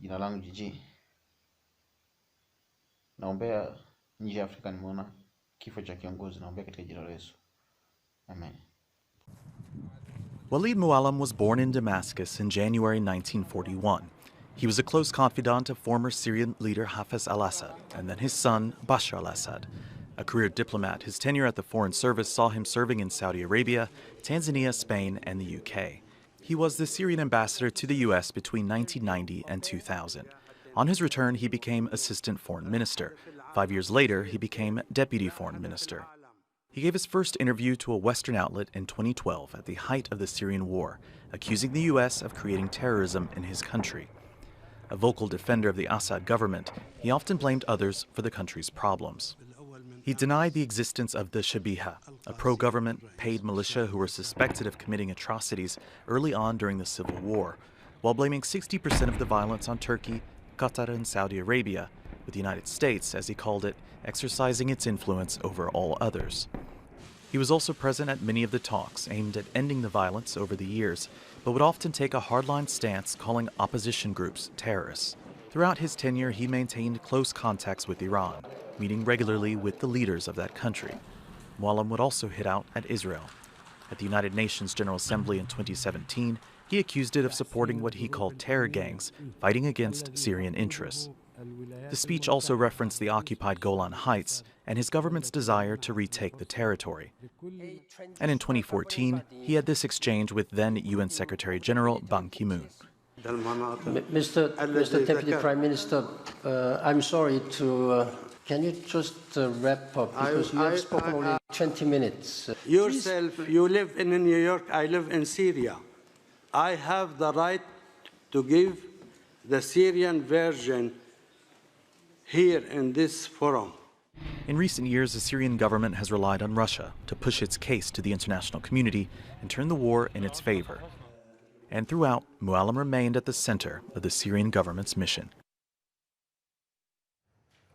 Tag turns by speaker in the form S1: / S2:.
S1: Jina langu Jiji. Naombea nje Afrika, nimeona kifo cha kiongozi. Naombea katika Jina la Yesu. Amen.
S2: al-Moallem was born in Damascus in January 1941. He was a close confidant of former Syrian leader Hafez al-Assad and then his son Bashar al-Assad. A career diplomat, his tenure at the Foreign Service saw him serving in Saudi Arabia, Tanzania, Spain, and the UK. He was the Syrian ambassador to the US between 1990 and 2000. On his return, he became Assistant Foreign Minister. 5 years later, he became Deputy Foreign Minister. He gave his first interview to a Western outlet in 2012 at the height of the Syrian war, accusing the US of creating terrorism in his country. A vocal defender of the Assad government, he often blamed others for the country's problems. He denied the existence of the Shabiha, a pro-government paid militia who were suspected of committing atrocities early on during the civil war, while blaming 60% of the violence on Turkey, Qatar, and Saudi Arabia, with the United States, as he called it, exercising its influence over all others. He was also present at many of the talks aimed at ending the violence over the years, but would often take a hardline stance calling opposition groups terrorists. Throughout his tenure, he maintained close contacts with Iran, meeting regularly with the leaders of that country. Al-Moallem would also hit out at Israel. At the United Nations General Assembly in 2017, he accused it of supporting what he called terror gangs fighting against Syrian interests. The speech also referenced the occupied Golan Heights and his government's desire to retake the territory. And in 2014, he had this exchange with then UN Secretary General Ban Ki-moon.
S3: Mr. Deputy Prime Minister, I'm sorry to... can you just wrap up, because you have spoken only 20 minutes.
S4: Yourself, you live in New York, I live in Syria. I have the right to give the Syrian version here in this forum.
S2: In recent years, the Syrian government has relied on Russia to push its case to the international community and turn the war in its favor. And throughout, al-Moallem remained at the center of the Syrian government's mission.